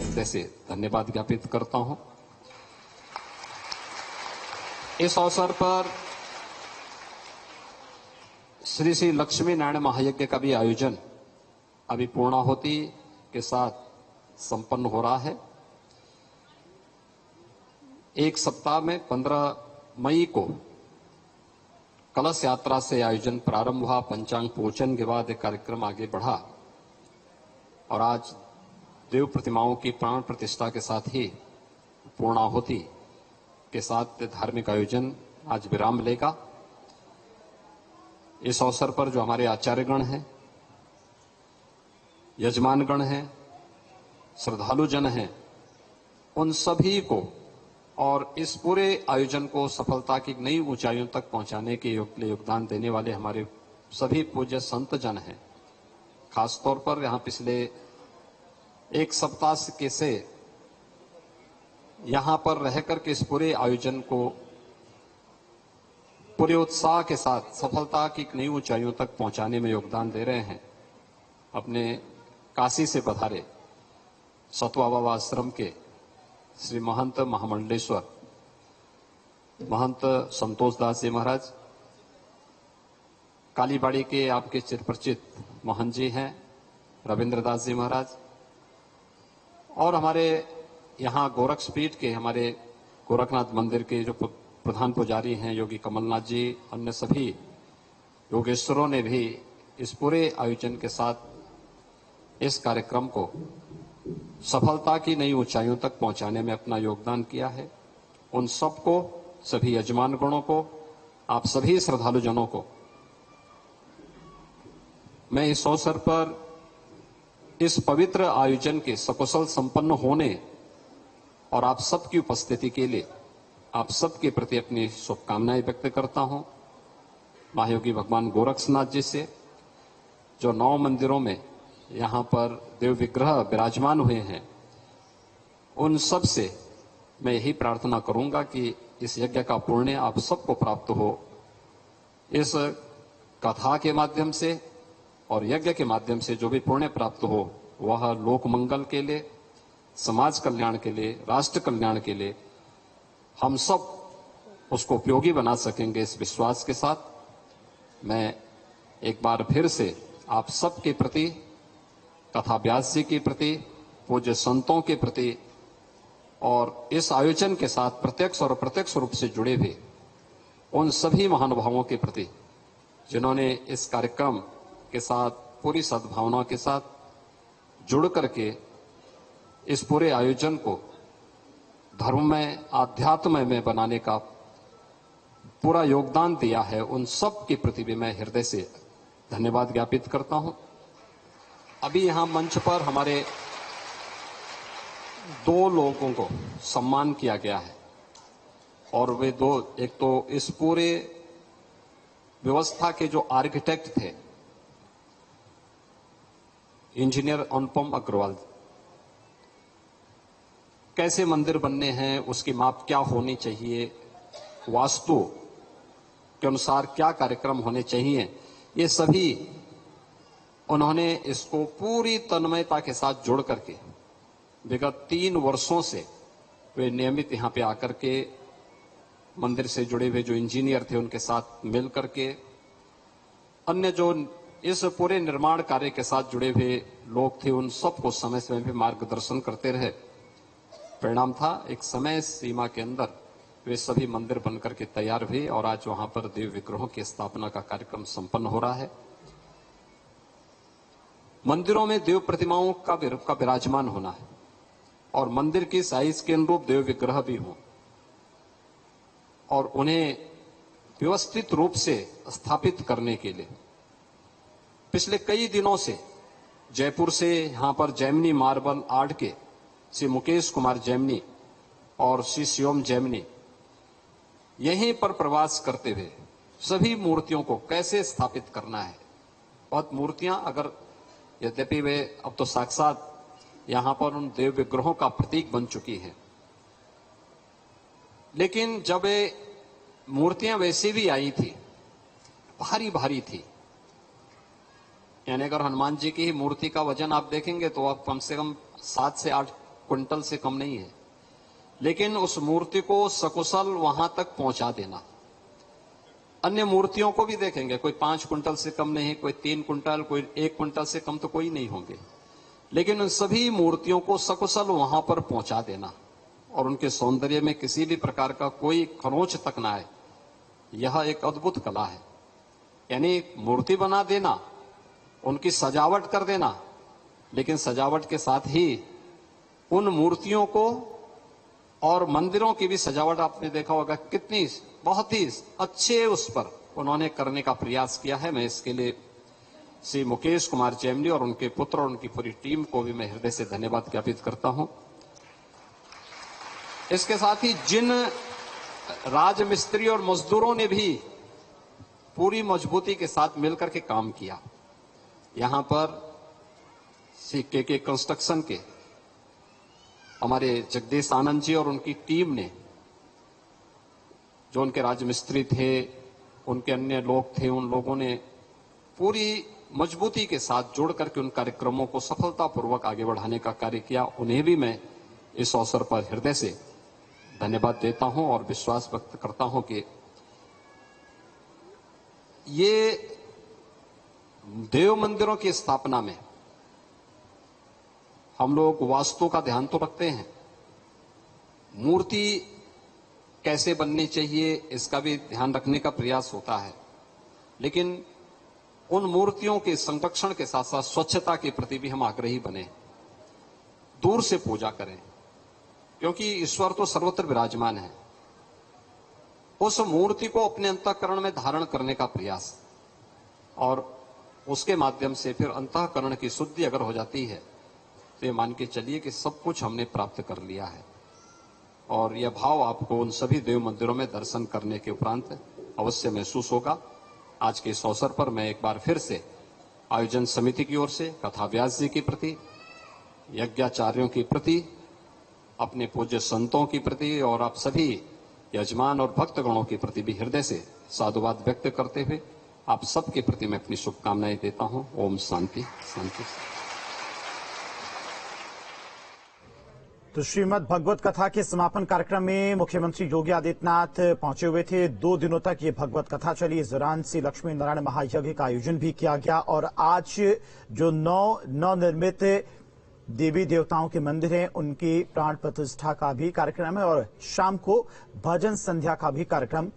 हृदय से धन्यवाद ज्ञापित करता हूं। इस अवसर पर श्री श्री लक्ष्मी नारायण महायज्ञ का भी आयोजन अभी पूर्णाहुति के साथ संपन्न हो रहा है। एक सप्ताह में 15 मई को कलश यात्रा से आयोजन प्रारंभ हुआ। पंचांग पूजन के बाद एक कार्यक्रम आगे बढ़ा और आज देव प्रतिमाओं की प्राण प्रतिष्ठा के साथ ही पूर्णाहुति के साथ धार्मिक आयोजन आज विराम लेगा। इस अवसर पर जो हमारे आचार्यगण हैं, यजमानगण हैं, श्रद्धालुजन हैं, उन सभी को और इस पूरे आयोजन को सफलता की नई ऊंचाइयों तक पहुंचाने के लिए योगदान देने वाले हमारे सभी पूज्य संत जन हैं। खासतौर पर यहाँ पिछले एक सप्ताह से यहाँ पर रहकर के इस पूरे आयोजन को पूरे उत्साह के साथ सफलता की नई ऊंचाइयों तक पहुंचाने में योगदान दे रहे हैं। अपने काशी से पधारे सतवा बाबा आश्रम के श्री महंत महामंडलेश्वर महंत संतोष दास जी महाराज, कालीबाड़ी के आपके चिरपरिचित महंत जी हैं रविंद्र दास जी महाराज, और हमारे यहाँ गोरक्षपीठ के हमारे गोरखनाथ मंदिर के जो प्रधान पुजारी हैं योगी कमलनाथ जी, अन्य सभी योगेश्वरों ने भी इस पूरे आयोजन के साथ इस कार्यक्रम को सफलता की नई ऊंचाइयों तक पहुंचाने में अपना योगदान किया है। उन सबको, सभी यजमान गणों को, आप सभी श्रद्धालुजनों को मैं इस अवसर पर इस पवित्र आयोजन के सकुशल संपन्न होने और आप सबकी उपस्थिति के लिए आप सबके प्रति अपनी शुभकामनाएं व्यक्त करता हूं। महायोगी भगवान गोरक्षनाथ जी से जो 9 मंदिरों में यहाँ पर देव विग्रह विराजमान हुए हैं, उन सब से मैं यही प्रार्थना करूंगा कि इस यज्ञ का पुण्य आप सबको प्राप्त हो। इस कथा के माध्यम से और यज्ञ के माध्यम से जो भी पुण्य प्राप्त हो वह लोक मंगल के लिए, समाज कल्याण के लिए, राष्ट्र कल्याण के लिए हम सब उसको उपयोगी बना सकेंगे। इस विश्वास के साथ मैं एक बार फिर से आप सबके प्रति, तथा व्यास जी के प्रति, पूज्य संतों के प्रति और इस आयोजन के साथ प्रत्यक्ष और अप्रत्यक्ष रूप से जुड़े हुए उन सभी महानुभावों के प्रति जिन्होंने इस कार्यक्रम के साथ पूरी सद्भावना के साथ जुड़ करके इस पूरे आयोजन को धर्ममय, आध्यात्ममय में बनाने का पूरा योगदान दिया है, उन सब के प्रति भी मैं हृदय से धन्यवाद ज्ञापित करता हूं। अभी यहां मंच पर हमारे 2 लोगों को सम्मान किया गया है और वे 2, एक तो इस पूरे व्यवस्था के जो आर्किटेक्ट थे, इंजीनियर अनुपम अग्रवाल, कैसे मंदिर बनने हैं, उसकी माप क्या होनी चाहिए, वास्तु के अनुसार क्या कार्यक्रम होने चाहिए, ये सभी उन्होंने इसको पूरी तन्मयता के साथ जोड़ करके विगत 3 वर्षों से वे नियमित यहाँ पे आकर के मंदिर से जुड़े हुए जो इंजीनियर थे उनके साथ मिल करके, अन्य जो इस पूरे निर्माण कार्य के साथ जुड़े हुए लोग थे, उन सबको समय समय पे मार्गदर्शन करते रहे। परिणाम था एक समय सीमा के अंदर वे सभी मंदिर बनकर के तैयार हुए और आज वहां पर देव विग्रहों की स्थापना का कार्यक्रम संपन्न हो रहा है। मंदिरों में देव प्रतिमाओं का विराजमान होना है और मंदिर की साइज के अनुरूप देव विग्रह भी हो और उन्हें व्यवस्थित रूप से स्थापित करने के लिए पिछले कई दिनों से जयपुर से यहाँ पर जैमिनी मार्बल आर्ट के श्री मुकेश कुमार जैमिनी और श्री शिवम जैमिनी यहीं पर प्रवास करते हुए सभी मूर्तियों को कैसे स्थापित करना है। बहुत मूर्तियां अगर यद्यपि वे अब तो साक्षात यहाँ पर उन देव विग्रहों का प्रतीक बन चुकी है, लेकिन जब ये मूर्तियां वैसी भी आई थी, भारी भारी थी, यानी अगर हनुमान जी की ही मूर्ति का वजन आप देखेंगे तो आप कम से कम 7 से 8 क्विंटल से कम नहीं है, लेकिन उस मूर्ति को सकुशल वहां तक पहुंचा देना। अन्य मूर्तियों को भी देखेंगे, कोई 5 क्विंटल से कम नहीं, कोई 3 क्विंटल, कोई 1 क्विंटल से कम तो कोई नहीं होंगे, लेकिन उन सभी मूर्तियों को सकुशल वहां पर पहुंचा देना और उनके सौंदर्य में किसी भी प्रकार का कोई खरोंच तक ना आए, यह एक अद्भुत कला है। यानी मूर्ति बना देना, उनकी सजावट कर देना, लेकिन सजावट के साथ ही उन मूर्तियों को और मंदिरों की भी सजावट आपने देखा होगा कितनी बहुत ही अच्छे उस पर उन्होंने करने का प्रयास किया है। मैं इसके लिए श्री मुकेश कुमार चैमली और उनके पुत्र और उनकी पूरी टीम को भी मैं हृदय से धन्यवाद ज्ञापित करता हूं। इसके साथ ही जिन राजमिस्त्री और मजदूरों ने भी पूरी मजबूती के साथ मिलकर के काम किया, यहां पर श्री के कंस्ट्रक्शन के हमारे जगदीश आनंद जी और उनकी टीम ने, जो उनके राजमिस्त्री थे, उनके अन्य लोग थे, उन लोगों ने पूरी मजबूती के साथ जोड़ करके उन कार्यक्रमों को सफलतापूर्वक आगे बढ़ाने का कार्य किया। उन्हें भी मैं इस अवसर पर हृदय से धन्यवाद देता हूं और विश्वास व्यक्त करता हूं कि ये देव मंदिरों की स्थापना में हम लोग वास्तु का ध्यान तो रखते हैं, मूर्ति कैसे बननी चाहिए इसका भी ध्यान रखने का प्रयास होता है, लेकिन उन मूर्तियों के संरक्षण के साथ साथ स्वच्छता के प्रति भी हम आग्रही बने, दूर से पूजा करें, क्योंकि ईश्वर तो सर्वत्र विराजमान है। उस मूर्ति को अपने अंतःकरण में धारण करने का प्रयास और उसके माध्यम से फिर अंतःकरण की शुद्धि अगर हो जाती है तो ये मान के चलिए कि सब कुछ हमने प्राप्त कर लिया है। और यह भाव आपको उन सभी देव मंदिरों में दर्शन करने के उपरांत अवश्य महसूस होगा। आज के इस अवसर पर मैं एक बार फिर से आयोजन समिति की ओर से कथा व्यास जी के प्रति, यज्ञाचार्यों के प्रति, अपने पूज्य संतों के प्रति और आप सभी यजमान और भक्तगणों के प्रति भी हृदय से साधुवाद व्यक्त करते हुए आप सबके प्रति मैं अपनी शुभकामनाएं देता हूं। ओम शांति शांति। तो श्रीमद् भगवत कथा के समापन कार्यक्रम में मुख्यमंत्री योगी आदित्यनाथ पहुंचे हुए थे। 2 दिनों तक ये भगवत कथा चली। इस दौरान श्री लक्ष्मी नारायण महायज्ञ का आयोजन भी किया गया और आज जो नवनिर्मित देवी देवताओं के मंदिर हैं उनकी प्राण प्रतिष्ठा का भी कार्यक्रम है और शाम को भजन संध्या का भी कार्यक्रम